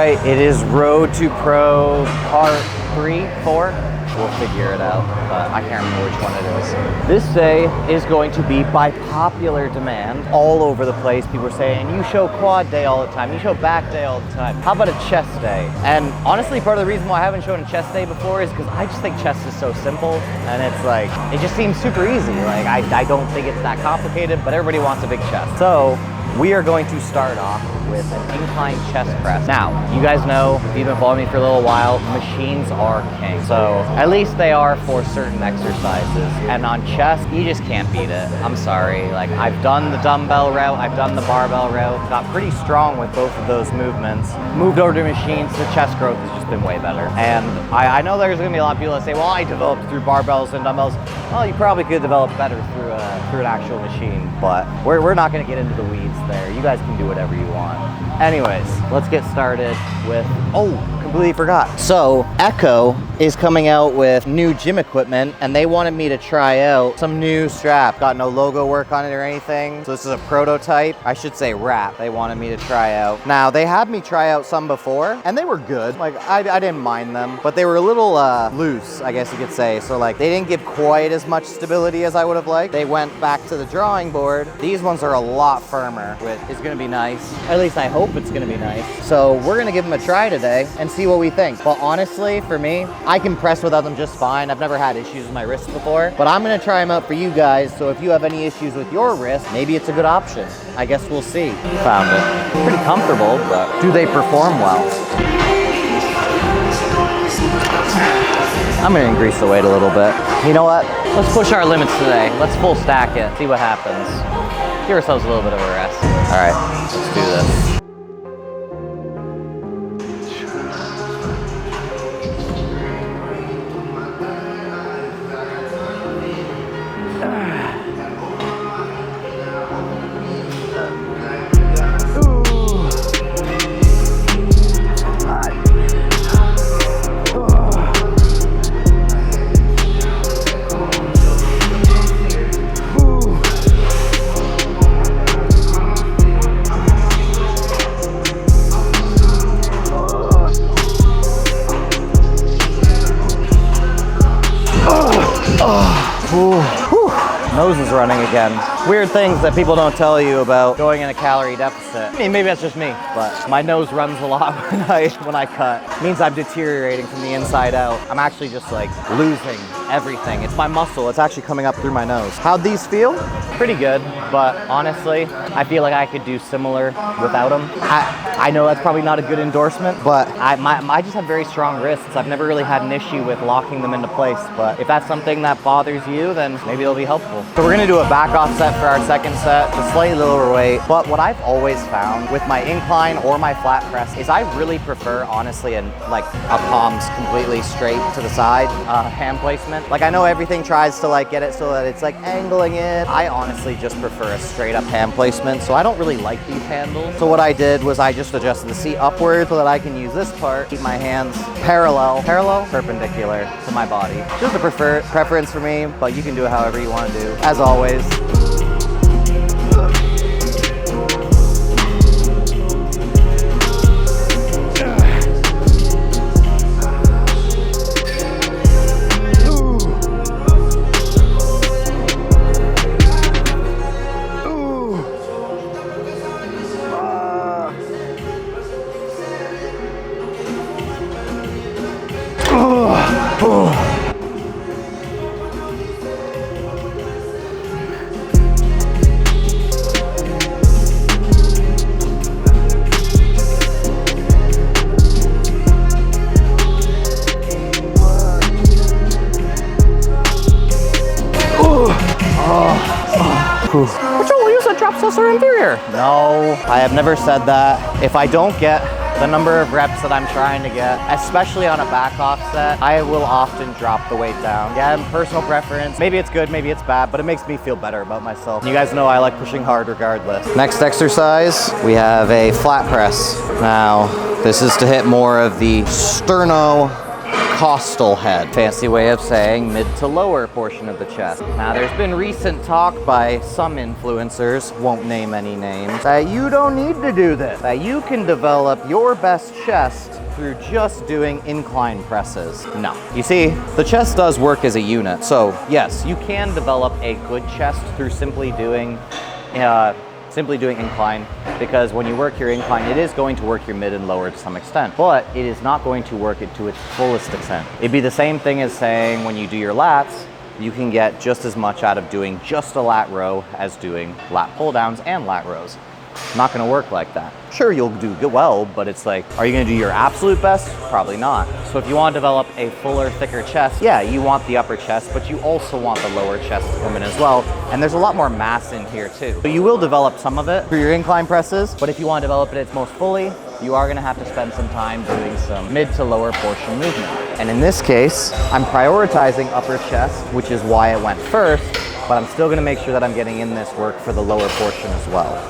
right, it is Road to Pro part 3, 4. We'll figure it out, but I can't remember which one it is. This day is going to be by popular demand all over the place. People are saying, you show quad day all the time, you show back day all the time. How about a chest day? And honestly, part of the reason why I haven't shown a chest day before is because I just think chest is so simple, and it's like, it just seems super easy. Like, I don't think it's that complicated, but everybody wants a big chest. So we are going to start off with an incline chest press. Now, you guys know, if you've been following me for a little while, machines are king. So at least they are for certain exercises. And on chest, you just can't beat it. I'm sorry. Like, I've done the dumbbell route, I've done the barbell route, got pretty strong with both of those movements. Moved over to machines, the chest growth has just been way better. And I know there's gonna be a lot of people that say, well, I developed through barbells and dumbbells. Well, you probably could develop better through an actual machine, but we're not gonna get into the weeds there. You guys can do whatever you want. Anyways, let's get started with, completely forgot. So Echo is coming out with new gym equipment, and they wanted me to try out some new strap. Got no logo work on it or anything. So this is a prototype, I should say wrap, they wanted me to try out. Now, they had me try out some before, and they were good. Like, I didn't mind them, but they were a little loose, I guess you could say. So like, they didn't give quite as much stability as I would have liked. They went back to the drawing board. These ones are a lot firmer, which is gonna be nice. At least I hope it's gonna be nice. So we're gonna give them a try today and see what we think. But honestly, for me, I can press without them just fine. I've never had issues with my wrist before, but I'm gonna try them out for you guys. So if you have any issues with your wrist, maybe it's a good option. I guess we'll see. Found it. Pretty comfortable, but do they perform well? I'm gonna increase the weight a little bit. You know what? Let's push our limits today. Let's full stack it, see what happens. Give ourselves a little bit of a rest. All right, let's do this. Nose is running again. Weird things that people don't tell you about going in a calorie deficit. I mean, maybe that's just me, but my nose runs a lot when I cut. It means I'm deteriorating from the inside out. I'm actually just like losing everything. It's my muscle. It's actually coming up through my nose. How'd these feel? Pretty good, but honestly, I feel like I could do similar without them. I know that's probably not a good endorsement, but I just have very strong wrists. I've never really had an issue with locking them into place, but if that's something that bothers you, then maybe it'll be helpful. So we're gonna do a back off set for our second set, a slightly lower weight, but what I've always found with my incline or my flat press is I really prefer, honestly, like a palms completely straight to the side hand placement. Like, I know everything tries to like get it so that it's like angling in. I honestly just prefer a straight up hand placement, so I don't really like these handles. So what I did was I just adjusted the seat upward so that I can use this part, keep my hands perpendicular to my body. Just a preference for me, but you can do it however you want to do. As always, Control, you said drop sets are inferior. No, I have never said that. If I don't get the number of reps that I'm trying to get, especially on a back off set, I will often drop the weight down. Yeah, personal preference. Maybe it's good, maybe it's bad, but it makes me feel better about myself. You guys know I like pushing hard regardless. Next exercise, we have a flat press. Now, this is to hit more of the costal head. Fancy way of saying mid to lower portion of the chest. Now, there's been recent talk by some influencers, won't name any names, that you don't need to do this, that you can develop your best chest through just doing incline presses. No. You see, the chest does work as a unit. So yes, you can develop a good chest through simply doing incline, because when you work your incline, it is going to work your mid and lower to some extent, but it is not going to work it to its fullest extent. It'd be the same thing as saying when you do your lats, you can get just as much out of doing just a lat row as doing lat pull downs and lat rows. Not gonna work like that. Sure, you'll do well, but it's like, are you gonna do your absolute best? Probably not. So if you wanna develop a fuller, thicker chest, yeah, you want the upper chest, but you also want the lower chest to come in as well. And there's a lot more mass in here too. So you will develop some of it through your incline presses, but if you wanna develop it its most fully, you are gonna have to spend some time doing some mid to lower portion movement. And in this case, I'm prioritizing upper chest, which is why it went first, but I'm still gonna make sure that I'm getting in this work for the lower portion as well.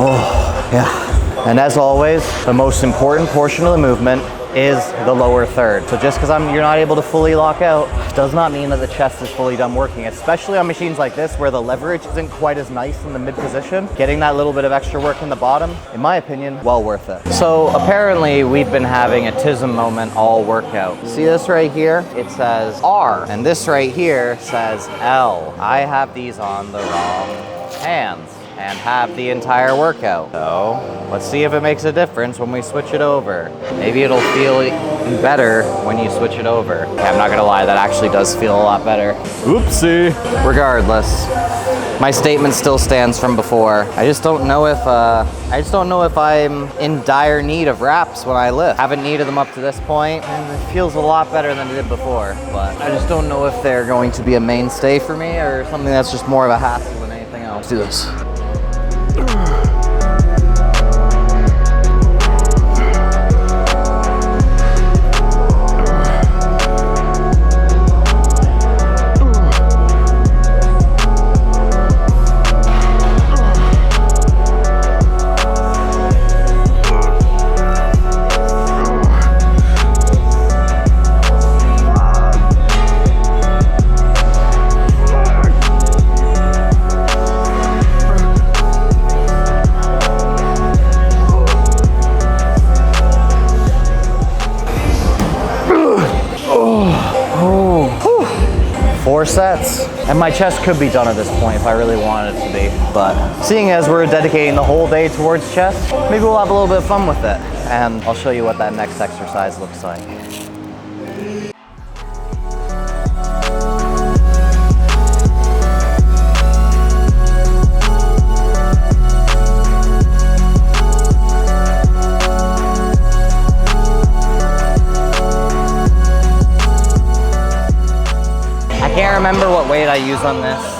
Oh, yeah. And as always, the most important portion of the movement is the lower third. So just because you're not able to fully lock out does not mean that the chest is fully done working, especially on machines like this where the leverage isn't quite as nice in the mid position. Getting that little bit of extra work in the bottom, in my opinion, well worth it. So apparently we've been having a TISM moment all workout. See this right here? It says R, and this right here says L. I have these on the wrong hands and have the entire workout. So let's see if it makes a difference when we switch it over. Maybe it'll feel better when you switch it over. Okay, I'm not gonna lie, that actually does feel a lot better. Oopsie. Regardless, my statement still stands from before. I just don't know if I'm in dire need of wraps when I lift. Haven't needed them up to this point, and it feels a lot better than it did before. But I just don't know if they're going to be a mainstay for me or something that's just more of a hassle than anything else. Let's do this. Four sets, and my chest could be done at this point if I really wanted it to be, but seeing as we're dedicating the whole day towards chest, maybe we'll have a little bit of fun with it, and I'll show you what that next exercise looks like. I can't remember what weight I use on this.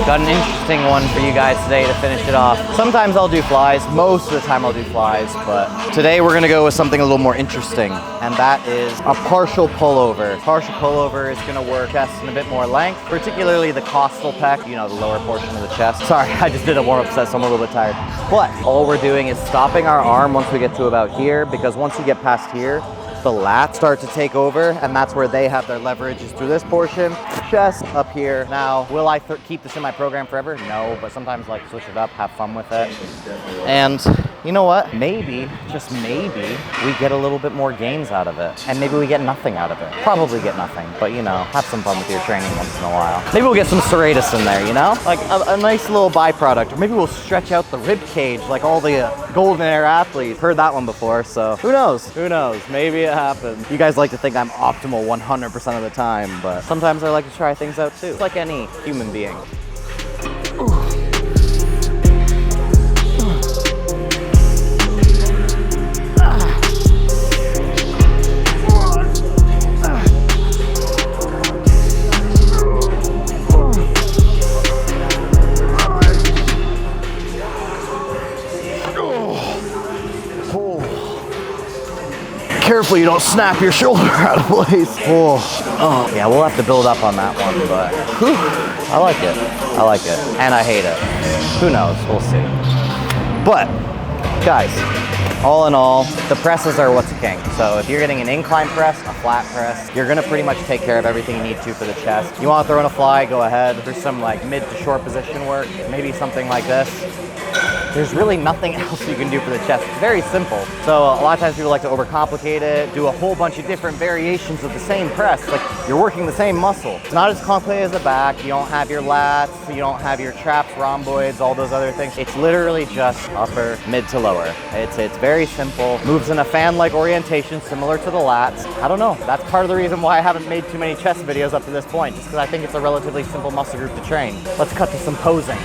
Got an interesting one for you guys today to finish it off. Sometimes I'll do flies, most of the time I'll do flies, but today we're gonna go with something a little more interesting, and that is a partial pullover. Partial pullover is gonna work chest in a bit more length, particularly the costal pec, you know, the lower portion of the chest. Sorry, I just did a warm-up set, so I'm a little bit tired. But all we're doing is stopping our arm once we get to about here, because once you get past here, the lats start to take over, and that's where they have their leverage, is through this portion. chest up here. Now, will I keep this in my program forever? No, but sometimes like switch it up, have fun with it. And you know what? Maybe, just maybe, we get a little bit more gains out of it. And maybe we get nothing out of it. Probably get nothing, but you know, have some fun with your training once in a while. Maybe we'll get some serratus in there, you know? Like a nice little byproduct. Or maybe we'll stretch out the rib cage like all the golden era athletes. Heard that one before, so who knows? Who knows? Maybe it happens. You guys like to think I'm optimal 100% of the time, but sometimes I like to try things out too. It's like any human being. Careful you don't snap your shoulder out of place. Oh, yeah, we'll have to build up on that one, but whew, I like it. I like it, and I hate it. Who knows? We'll see. But, guys, all in all, the presses are what's king. So if you're getting an incline press, a flat press, you're gonna pretty much take care of everything you need to for the chest. You wanna throw in a fly, go ahead. There's some like mid to short position work, maybe something like this. There's really nothing else you can do for the chest. It's very simple. So a lot of times people like to overcomplicate it, do a whole bunch of different variations of the same press. Like you're working the same muscle. It's not as complicated as the back. You don't have your lats, you don't have your traps, rhomboids, all those other things. It's literally just upper, mid to lower. It's very simple. Moves in a fan-like orientation similar to the lats. I don't know. That's part of the reason why I haven't made too many chest videos up to this point, just because I think it's a relatively simple muscle group to train. Let's cut to some posing.